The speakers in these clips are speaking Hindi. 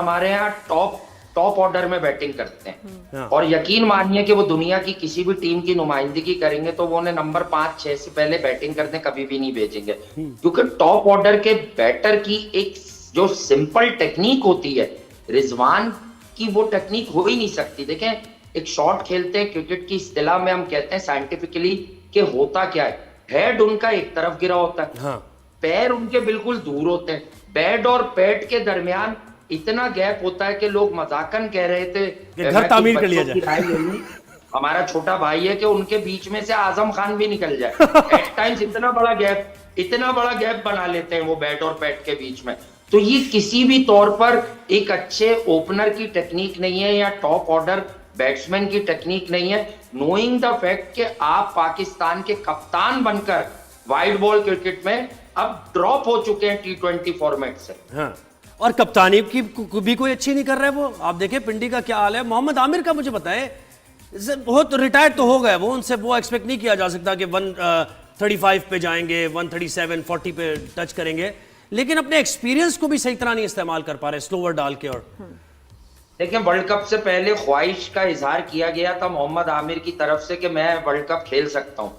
हमारे यहाँ टॉप ऑर्डर में बैटिंग करते हैं। हाँ। और यकीन मानिए कि वो दुनिया की किसी भी टीम की नुमाइंदगी करेंगे तो वो उन्हें नंबर 5-6 से पहले बैटिंग करने कभी भी नहीं भेजेंगे, क्योंकि टॉप ऑर्डर के बैटर की एक जो सिंपल टेक्निक होती है, रिजवान की वो टेक्निक हो ही नहीं सकती। देखें, एक शॉट खेलते हैं क्रिकेट की इस्तिलाह में, हम कहते हैं साइंटिफिकली कि होता क्या है, हेड उनका एक तरफ गिरा होता है, हाँ। पैर उनके बिल्कुल दूर होते हैं, बैट और पैड के दरमियान इतना गैप होता है कि लोग मजाकन कह रहे थे कि घर तामीर कर लिया जाए। हमारा छोटा भाई है कि उनके बीच में से आजम खान भी निकल जाए। एट टाइम्स इतना बड़ा गैप बना लेते हैं वो बैट और पैड के बीच में। तो ये किसी भी तौर पर एक अच्छे ओपनर की टेक्निक नहीं है या टॉप ऑर्डर बैट्समैन की टेक्निक नहीं है। नोइंग द फैक्ट कि आप पाकिस्तान के कप्तान बनकर वाइड बॉल क्रिकेट में अब ड्रॉप हो चुके हैं T20 फॉर्मेट से। हाँ। और कप्तानी की भी कोई अच्छी नहीं कर रहा है वो। आप देखें पिंडी का क्या हाल है। मोहम्मद आमिर का मुझे बताएं, बहुत रिटायर्ड तो हो गए वो, उनसे वो एक्सपेक्ट नहीं किया जा सकता कि 135 पे जाएंगे, 137 40 पे टच करेंगे, लेकिन अपने एक्सपीरियंस को भी सही तरह नहीं इस्तेमाल कर पा रहे स्लोवर डाल के। और देखिए, वर्ल्ड कप से पहले ख्वाहिश का इजहार किया गया था मोहम्मद आमिर की तरफ से कि मैं वर्ल्ड कप खेल सकता हूं।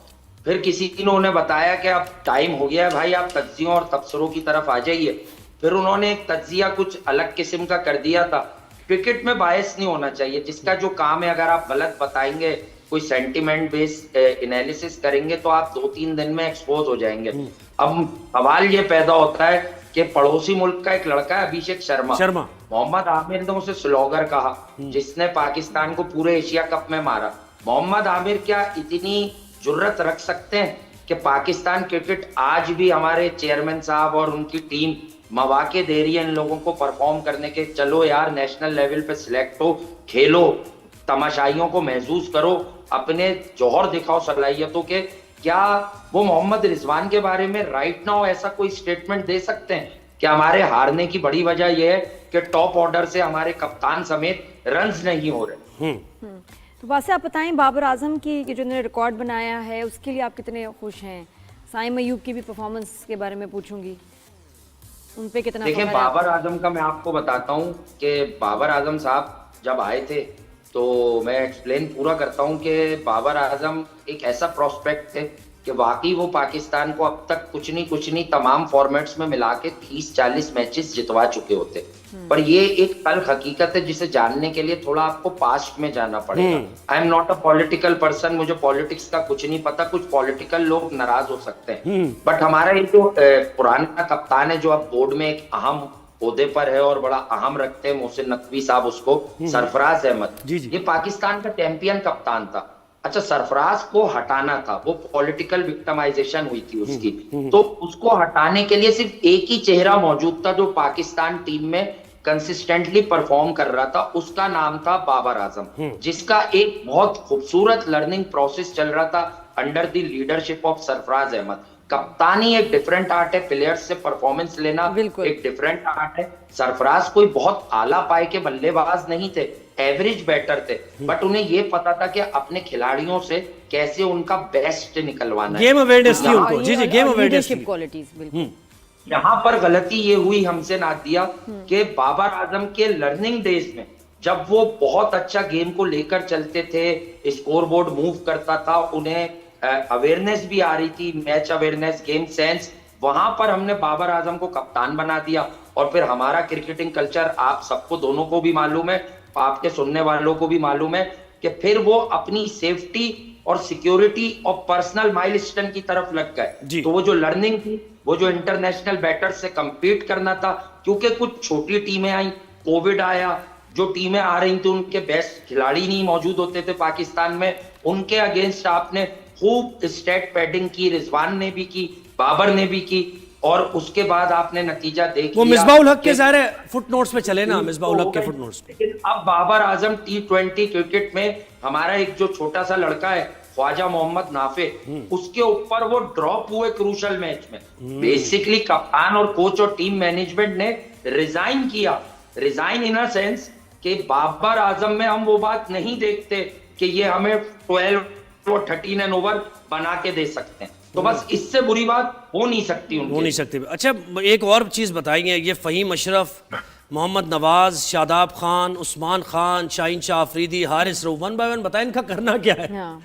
फिर किसी ने उन्हें बताया कि अब टाइम हो गया है भाई, आप तज्जियों और तबसरों की तरफ आ जाइए। फिर उन्होंने एक तज्जिया कुछ अलग किस्म का कर दिया था। क्रिकेट में बायस नहीं होना चाहिए, जिसका जो काम है अगर आप गलत बताएंगे, कोई सेंटिमेंट बेस्ड एनालिसिस करेंगे तो आप 2-3 दिन में एक्सपोज हो जाएंगे। अब सवाल ये पैदा होता है कि पड़ोसी मुल्क का एक लड़का है अभिषेक शर्मा, मोहम्मद आमिर ने उसे स्लॉगर कहा, जिसने पाकिस्तान को पूरे एशिया कप में मारा। मोहम्मद आमिर क्या इतनी जुर्रत रख सकते हैं कि पाकिस्तान क्रिकेट आज भी हमारे चेयरमैन साहब और उनकी टीम मौके दे रही है इन लोगों को परफॉर्म करने के? चलो यार, नेशनल लेवल पे सिलेक्ट हो, खेलो, तमाशाइयों को महसूस करो, अपने जौहर दिखाओ सलाहियतों के। क्या वो मोहम्मद रिजवान के बारे में राइट नाउ ऐसा कोई स्टेटमेंट दे सकते हैं कि हमारे हारने की बड़ी वजह यह है कि टॉप ऑर्डर से हमारे कप्तान समेत रन्स नहीं हो रहे? तो वैसे आप बताएं, बाबर आजम की जो उन्होंने रिकॉर्ड बनाया है उसके लिए आप कितने खुश हैं? साइम अयूब की भी परफॉर्मेंस के बारे में पूछूंगी, उन पे कितना? देखिए, बाबर आजम का मैं आपको बताता हूं कि बाबर आजम साहब जब आए थे तो मैं एक्सप्लेन पूरा करता हूं कि बाबर आजम एक ऐसा प्रोस्पेक्ट थे कि वाकई वो पाकिस्तान को अब तक कुछ नहीं तमाम फॉर्मेट्स में मिला के 30-40 मैचेस जितवा चुके होते। पर ये एक तल्ख हकीकत है जिसे जानने के लिए थोड़ा आपको पास्ट में जाना पड़ेगा। I am not a political person, मुझे पॉलिटिक्स का कुछ नहीं पता, कुछ पॉलिटिकल लोग नाराज हो सकते हैं, बट हमारा ये जो पुराना कप्तान है जो अब बोर्ड में एक अहम ओहदे पर है और बड़ा अहम रखते हैं मोहसिन नकवी साहब उसको, सरफराज अहमद, ये पाकिस्तान का चैंपियन कप्तान था। अच्छा, सरफराज को हटाना था, वो पॉलिटिकल विक्टिमाइजेशन हुई थी उसकी, तो उसको हटाने के लिए सिर्फ एक ही चेहरा मौजूद था जो पाकिस्तान टीम में कंसिस्टेंटली परफॉर्म कर रहा था, उसका नाम था बाबर आजम, जिसका एक बहुत खूबसूरत लर्निंग प्रोसेस चल रहा था under the leadership of Sarfaraz Ahmed. कप्तानी एक डिफरेंट आर्ट है, प्लेयर्स से परफॉर्मेंस लेना एक डिफरेंट आर्ट है। सरफराज कोई बहुत आला पाए के बल्लेबाज नहीं थे, एवरेज बैटर थे, बट उन्हें यह पता था कि अपने खिलाड़ियों से कैसे उनका बेस्ट निकलवाना है। गेम अवेयरनेस थी उनको। जी, गेम अवेयरनेस, क्वालिटीज, बिल्कुल। यहाँ पर गलती ये हुई हमसे नादिया कि बाबर आजम के लर्निंग डेज में जब वो बहुत अच्छा गेम को लेकर चलते थे, स्कोर बोर्ड मूव करता था, उन्हें अवेयरनेस भी आ रही थी, मैच अवेयरनेस, गेम सेंस, वहां पर हमने बाबर आजम को कप्तान बना दिया। और फिर हमारा क्रिकेटिंग कल्चर आप सबको, दोनों को भी मालूम है, आपके सुनने वालों को भी मालूम है कि फिर वो अपनी सेफ्टी और सिक्योरिटी और पर्सनल माइलस्टोन की तरफ लग गए। तो वो जो लर्निंग थी, वो जो इंटरनेशनल बैटर्स से कंपीट करना था, क्योंकि कुछ छोटी टीमें आई, कोविड आया, जो टीमें आ रही थी उनके बेस्ट खिलाड़ी नहीं मौजूद होते थे पाकिस्तान में, उनके अगेंस्ट आपने खूब स्टेट पैडिंग की, रिजवान ने भी की, बाबर ने भी की, और उसके बाद आपने नतीजा देख लिया। वो मिसबाउल हक के सारे फुटनोट्स पे चले ना, मिसबाउल हक के फुटनोट्स पे। लेकिन अब बाबर आजम T20 क्रिकेट में हमारा एक जो छोटा सा लड़का है ख्वाजा मोहम्मद नाफे, उसके ऊपर वो ड्रॉप हुए क्रूशल मैच में। बेसिकली कप्तान और कोच और टीम मैनेजमेंट ने रिजाइन किया, रिजाइन इन अ सेंस कि बाबर आजम में हम वो बात नहीं देखते कि ये हमें 12 और 13 एंड ओवर बना के दे सकते हैं। तो बस इससे बुरी बात हो नहीं सकती उनकी। हो नहीं सकती। अच्छा, एक और चीज बताइए, ये Faheem Ashraf Mohammad Nawaz, Shadab Khan, Usman Khan, Shaheen Shah Afridi, Haris Rauf, one by one बताएं इनका करना क्या है। हाँ।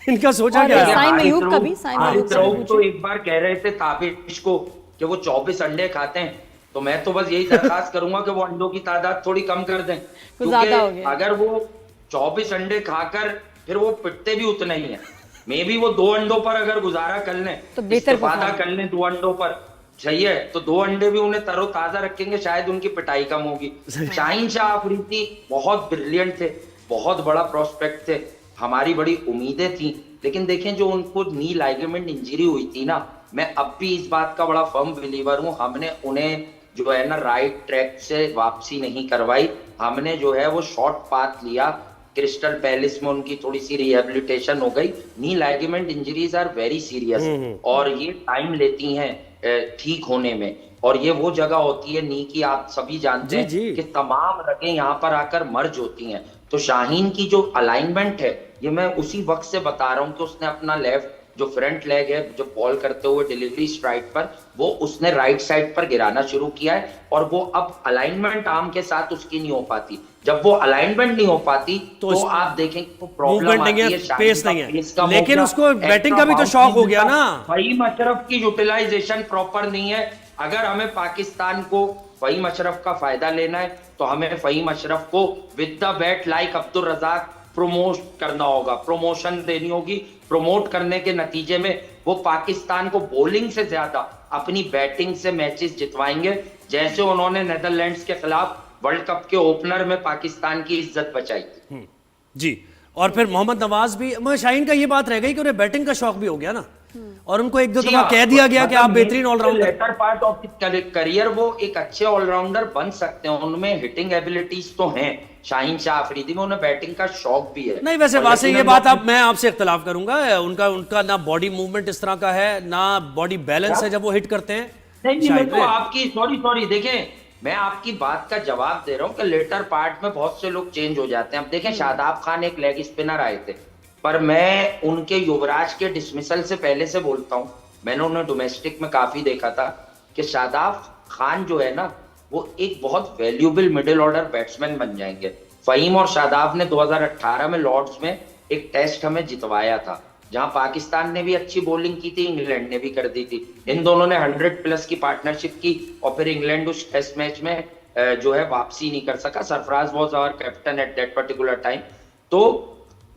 इनका सोचा और क्या है। साइम अयूब का भी, साइम अयूब हारिस का भी रऊफ तो पूछिए। एक बार कह रहे थे ताबिश को कि वो 24 अंडे खाते हैं, तो मैं तो बस यही दरखास्त करूंगा कि वो अंडों की तादाद थोड़ी कम कर दें, ज्यादा हो क्योंकि गया। अगर वो 24 अंडे खाकर फिर वो पिटते भी उतना ही है। मे भी वो 2 अंडों पर अगर गुजारा कर लें, तो बेहतर इस्तिफादा परफॉर्म। कर लें 2 अंडों पर, सही है, तो 2 अंडे भी उन्हें तरोताजा रखेंगे, शायद उनकी पिटाई कम होगी। शाहीन शाह अफरीदी बहुत ब्रिलियंट थे, बहुत बड़ा प्रोस्पेक्ट थे, हमारी बड़ी उम्मीदें थी, लेकिन देखें जो उनको नी लाइगामेंट इंजरी हुई थी ना, मैं अब भी इस बात का बड़ा फर्म बिलीवर हूं, हमने उन्हें जो है ना राइट ट्रैक से वापसी नहीं करवाई, हमने जो है वो शॉर्ट पाथ लिया। क्रिस्टल पैलेस में उनकी थोड़ी सी रिहेबिलिटेशन हो गई। नी लाइगामेंट इंजरीज आर वेरी सीरियस और ये टाइम लेती हैं ठीक होने में, और ये वो जगह होती है नी की, आप सभी जानते हैं जी। कि तमाम रगें यहाँ पर आकर मर्ज होती हैं। तो शाहीन की जो अलाइनमेंट है, ये मैं उसी वक्त से बता रहा हूँ कि उसने अपना लेफ्ट जो फ्रंट लेग है, जो बॉल करते हुए डिलीवरी स्ट्राइक पर, वो उसने राइट साइड पर गिराना शुरू किया है, और वो अब अलाइनमेंट आर्म के साथ उसकी नहीं हो पाती। जब वो अलाइनमेंट नहीं हो पाती तो आप देखें वो प्रॉब्लम मूवमेंट आती नहीं है, है, शाहीन पेस का नहीं है, पेस कम हो लेकिन गया, उसको बैटिंग का भी तो एक्स्ट्रा शौक हो बाउंस गया नहीं ना। मिलता। फहीम अशरफ की यूटिलाइजेशन प्रॉपर नहीं है। अगर हमें पाकिस्तान को फहीम अशरफ का फायदा लेना है तो हमें फहीम अशरफ को with the bat like Abdul Razzaq promote करना होगा, प्रमोशन देनी होगी। प्रमोट करने के नतीजे में वो पाकिस्तान को बॉलिंग से ज्यादा अपनी बैटिंग से मैचेस जितवाएंगे, जैसे उन्होंने नेदरलैंड्स के खिलाफ वर्ल्ड कप के ओपनर में पाकिस्तान की इज्जत बचाई थी। जी। और फिर मोहम्मद नवाज भी, मगर शाहीन का ये बात रह गई कि उन्हें बैटिंग का शौक भी हो गया ना, और उनको एक दो दफा कह दिया गया कि आप बेहतरीन allrounder. Latter part of career वो एक अच्छे ऑलराउंडर बन सकते हैं, उनमें हिटिंग एबिलिटीज तो हैं। शाहीन शाह अफरीदी में उन्हें बैटिंग का शौक भी है। नहीं, वैसे और वासे ये यकीनन बात आप, मैं आपसे इख्तलाफ करूंगा, उनका ना बॉडी मूवमेंट इस तरह का है, ना बॉडी बैलेंस है जब वो हिट करते हैं। नहीं, मैं शायद तो आपकी सॉरी देखें, मैं आपकी बात का जवाब दे रहा हूं कि लेटर पार्ट में बहुत से लोग चेंज हो जाते हैं। अब देखें, शादाब खान एक लेग स्पिनर आए थे, पर मैं उनके युवराज के डिसमिसल से पहले से बोलता हूं, मैंने उन्हें डोमेस्टिक में काफी देखा था कि शादाब खान जो है ना, वो एक बहुत वैल्यूएबल मिडिल ऑर्डर बैट्समैन बन जाएंगे। फहीम और शादाब ने 2018 में लॉर्ड्स में एक टेस्ट हमें जितवाया था, जहां पाकिस्तान ने भी अच्छी बॉलिंग की थी, इंग्लैंड ने भी कर दी थी। इन दोनों ने 100 प्लस की पार्टनरशिप की, और फिर इंग्लैंड उस टेस्ट मैच में जो है वापसी नहीं कर सका। Sarfaraz was our captain at that particular time. तो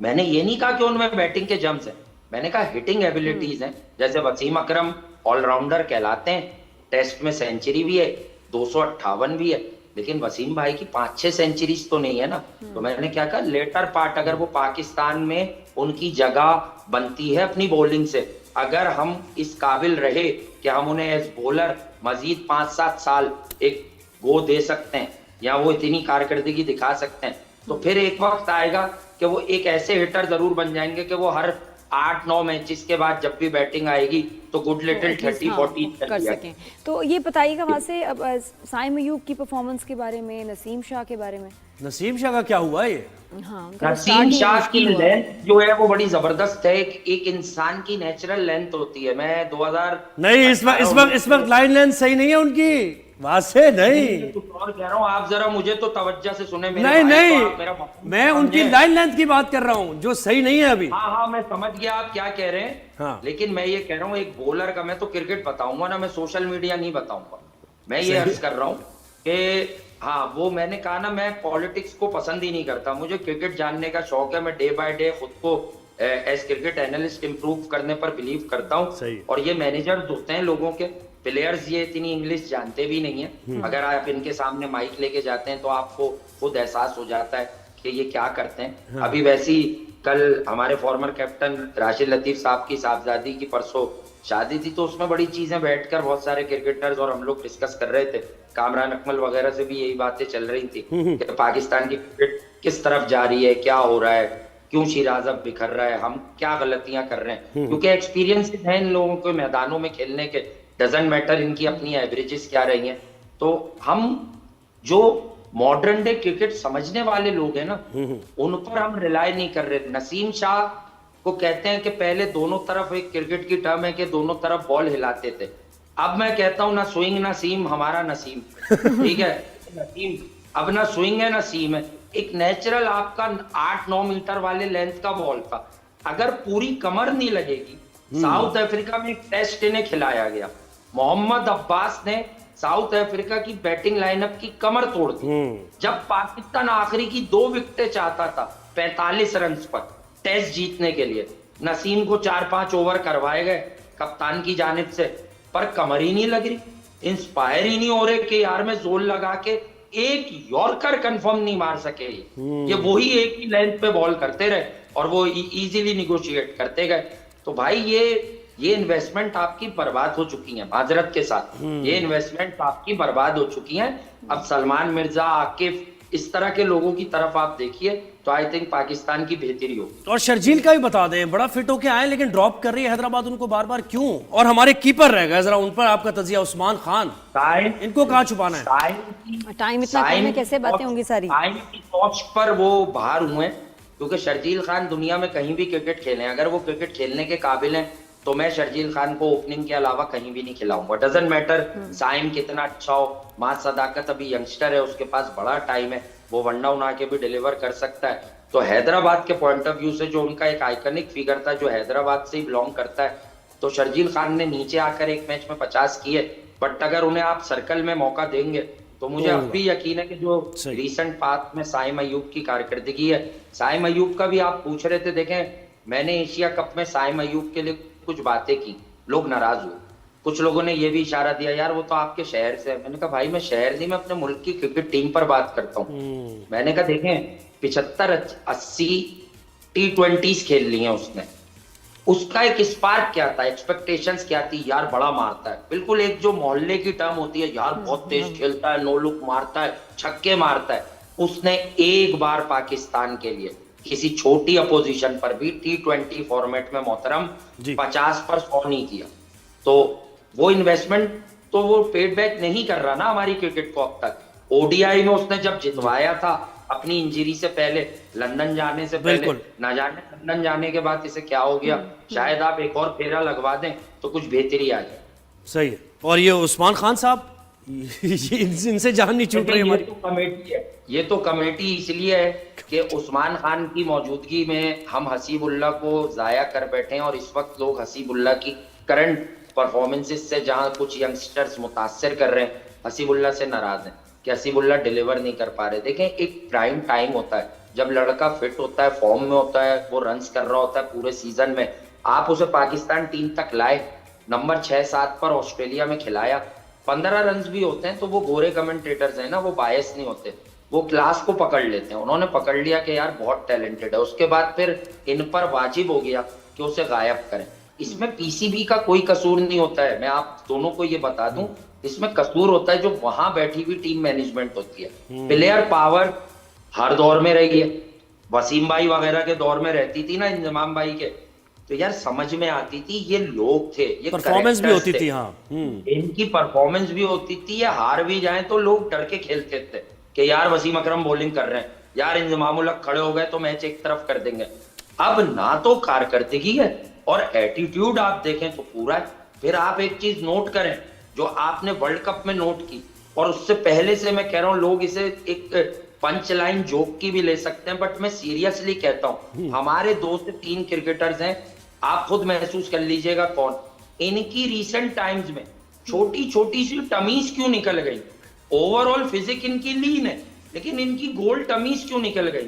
मैंने ये नहीं कहा कि उनमें बैटिंग के जम्स हैं, मैंने कहा हिटिंग एबिलिटीज हैं। जैसे वसीम अकरम ऑलराउंडर कहलाते हैं, टेस्ट में सेंचुरी भी है, 258 भी है, लेकिन वसीम भाई की 5-6 सेंचुरीज तो नहीं है ना। तो मैंने क्या कहा, लेटर पार्ट अगर वो पाकिस्तान में उनकी जगह बनती है अपनी बॉलिंग से, अगर हम इस काबिल रहे कि हम उन्हें एज बॉलर मजीद 5-7 साल एक गो दे सकते हैं, या वो इतनी कारकर्दगी दिखा सकते हैं, तो फिर एक वक्त आएगा कि वो एक ऐसे हिटर जरूर बन जाएंगे कि वो हर 8-9 मैचेस के बाद जब भी बैटिंग आएगी तो गुड लिटिल 30-40 कर सकें। तो ये बताइएगा वहाँ से, अब साइम अयूब की परफॉर्मेंस के बारे में, नसीम शाह के बारे में। नसीम शाह का क्या हुआ ये? हाँ, उनका नसीम starting शाह की मुश्किल हुआ। लेंथ जो है वो बड़ी जबरदस्त है। एक इंसान की नेचुरल लेंथ होती है। मैं 2000 नहीं, इस वक्त लाइन लेंथ सही नहीं है उनकी, वासे नहीं। कुछ और कह रहा हूँ, आप जरा मुझे तो तवज्जो से सुने मेरे नहीं भाई, नहीं, तो आप मेरा मफहूम मैं उनकी समझें। लाइन लेंथ की बात कर रहा हूँ जो सही नहीं है अभी। हाँ, मैं समझ गया आप क्या कह रहे हैं। हाँ। लेकिन मैं ये कह रहा हूँ, एक बॉलर का, मैं तो क्रिकेट बताऊंगा ना, मैं सोशल मीडिया नहीं बताऊंगा। मैं ये अर्ज कर रहा हूँ कि हाँ, वो मैंने कहा ना, मैं पॉलिटिक्स को पसंद ही नहीं करता, मुझे क्रिकेट जानने का शौक है। मैं डे बाय डे खुद को एज क्रिकेट एनालिस्ट इंप्रूव करने पर बिलीव करता हूँ। और ये मैनेजर्स होते हैं लोगों के, प्लेयर्स ये इतनी इंग्लिश जानते भी नहीं है। अगर आप इनके सामने माइक लेके जाते हैं तो आपको खुद एहसास हो जाता है कि ये क्या करते हैं। अभी वैसी कल हमारे फॉर्मर कैप्टन राशिद लतीफ साहब की साहबजादी की परसों शादी थी, तो उसमें बड़ी चीजें बैठकर बहुत सारे क्रिकेटर्स और हम लोग डिस्कस कर रहे थे। कामरान अकमल वगैरह से भी यही बातें चल रही थी कि पाकिस्तान की क्रिकेट किस तरफ जा रही है, क्या हो रहा है, क्यों शिराज अब बिखर रहा है, हम क्या गलतियां कर रहे हैं। क्योंकि एक्सपीरियंस है इन लोगों को मैदानों में खेलने के, डजंट मैटर इनकी अपनी एवरेजेस क्या रही हैं। तो हम जो मॉडर्न डे क्रिकेट समझने वाले लोग हैं ना, उन पर हम रिलाय नहीं कर रहे। नसीम शाह को कहते हैं कि पहले दोनों तरफ, एक क्रिकेट की टर्म है कि दोनों तरफ बॉल हिलाते थे, अब मैं कहता हूं ना स्विंग ना सीम, हमारा नसीम, ठीक है। नसीम अब ना स्विंग है ना सीम है। एक नेचुरल आपका 8-9 मीटर वाले लेंथ का बॉल था, अगर पूरी कमर नहीं लगेगी। साउथ अफ्रीका में एक टेस्ट इन्हें खिलाया गया, मोहम्मद अब्बास ने साउथ अफ्रीका की बैटिंग लाइनअप की कमर तोड़ दी। जब पाकिस्तान आखिरी की 2 विकेटें चाहता था 45 रन पर टेस्ट जीतने के लिए, नसीम को 4-5 ओवर करवाए गए कप्तान की जानिब से, पर कमर ही नहीं लग रही, इंस्पायर ही नहीं हो रहे कि यार मैं जोर लगा के एक यॉर्कर कंफर्म नहीं मार सके। ये वही एक ही लेंथ पे बॉल करते रहे और वो इजीली निगोशिएट करते गए। तो भाई ये इन्वेस्टमेंट आपकी बर्बाद हो चुकी है, माजरत के साथ ये इन्वेस्टमेंट आपकी बर्बाद हो चुकी है। अब सलमान मिर्जा, आकिफ, इस तरह के लोगों की तरफ आप देखिए तो आई थिंक पाकिस्तान की बेहतरी होगी। और शर्जील का भी बता दें, बड़ा फिट होके आए लेकिन ड्रॉप कर रही है हैदराबाद उनको बार बार, क्यों? और हमारे कीपर रह गए, जरा उन पर आपका तजिया। उस्मान खान, इनको कहाँ छुपाना है? टाइम इतना कम है, कैसे बातें होंगी सारी? टाइम की टॉर्च पर वो बाहर हुए हैं, क्योंकि शर्जील खान दुनिया में कहीं भी क्रिकेट खेले, अगर वो क्रिकेट खेलने के काबिल हैं तो मैं शर्जील खान को ओपनिंग के अलावा कहीं भी नहीं खिलाऊंगा। डजंट मैटर साइम कितना अच्छा हो, मां सदाकत अभी यंगस्टर है, उसके पास बड़ा टाइम है, वो वन डाउन आके भी डिलीवर कर सकता है। तो हैदराबाद के पॉइंट ऑफ व्यू से जो उनका एक आइकनिक फिगर था, जो हैदराबाद से ही बिलोंग करता है, तो शर्जील खान ने नीचे आकर एक मैच में 50 किए, बट अगर उन्हें आप सर्कल में मौका देंगे तो मुझे अब भी यकीन है कि जो रिसेंट पास्ट में साइम अयूब की कारकर्दगी है, साइम अयूब का भी आप पूछ रहे थे, देखें मैंने एशिया कप में साइम अयूब के लिए कुछ बातें की, लोग नाराज हुए, कुछ लोगों ने ये भी इशारा दिया यार वो तो आपके शहर से है। मैंने कहा भाई मैं शहर नहीं, मैं अपने मुल्क की क्रिकेट टीम पर बात करता हूँ। मैंने कहा देखें 75-80 T20s खेल ली हैं उसने, उसका एक स्पार्क क्या था, एक्सपेक्टेशंस क्या थी, यार बड़ा मारता है, बिल्कुल एक जो मोहल्ले की टर्म होती है, यार बहुत तेज खेलता है, नो लुक मारता है, छक्के मारता है। उसने एक बार पाकिस्तान के लिए किसी छोटी अपोजिशन पर भी T20 फॉर्मेट में मोहतरम 50 पर 100 नहीं किया, तो वो इन्वेस्टमेंट तो वो पेड बैक नहीं कर रहा ना हमारी क्रिकेट को अब तक। ओडीआई में उसने जब जितवाया था अपनी इंजरी से पहले, लंदन जाने से पहले, ना जाने लंदन जाने के बाद इसे क्या हो गया, शायद आप एक और फेरा लगवा दें तो कुछ बेहतरी आ जाए। सही है। और ये उस्मान खान साहब इनसे जान नहीं छूट रही हमारी। ये तो कमेटी है, ये तो कमेटी इसलिए है कि उस्मान खान की मौजूदगी में हम हसीबुल्लाह को जाया कर बैठे हैं, और इस वक्त लोग हसीबुल्लाह की करंट परफॉर्मेंसेस से जहां कुछ यंगस्टर्स मुतासर कर रहे हैं, हसीबुल्लाह से नाराज हैं कि हसीबुल्लाह डिलीवर नहीं कर पा रहे। देखें एक प्राइम टाइम होता है, जब लड़का फिट होता है, फॉर्म में होता है, वो रन्स कर रहा होता है पूरे सीजन में, आप उसे पाकिस्तान टीम तक लाए, नंबर 6-7 पर ऑस्ट्रेलिया में खिलाया, 15 रन भी होते हैं तो वो गोरे कमेंटेटर्स हैं ना, वो बायस नहीं होते, वो क्लास को पकड़ लेते हैं। उन्होंने पकड़ लिया कि यार बहुत टैलेंटेड है, उसके बाद फिर इन पर वाजिब हो गया कि उसे गायब करें। इसमें पीसीबी का कोई कसूर नहीं होता है, मैं आप दोनों को ये बता दूं, इसमें कसूर होता है जो वहां बैठी हुई टीम मैनेजमेंट होती है। प्लेयर पावर हर दौर में रही है, वसीम भाई वगैरह के दौर में रहती थी ना, इंजमाम भाई के, तो यार समझ में आती थी ये लोग थे, ये परफॉर्मेंस भी होती थी, हाँ इनकी परफॉर्मेंस भी होती थी, ये हार भी जाए तो लोग डर के खेलते थे कि यार वसीम अकरम बॉलिंग कर रहे हैं, यार इंजमामुल हक खड़े हो गए तो मैच एक तरफ कर देंगे। अब ना तो कारकर्दगी है और एटीट्यूड आप देखें तो पूरा है। फिर आप एक चीज नोट करें जो आपने वर्ल्ड कप में नोट की, और उससे पहले से मैं कह रहा हूं, लोग इसे एक पंच लाइन जोक की भी ले सकते हैं, बट मैं सीरियसली कहता हूं, हमारे 2 से 3 क्रिकेटर्स हैं, आप खुद महसूस कर लीजिएगा कौन, इनकी रिसेंट टाइम्स में छोटी छोटी सी टमीज क्यों निकल गई। ओवरऑल फिजिक इनकी लीन है, लेकिन इनकी गोल टमीज क्यों निकल गई।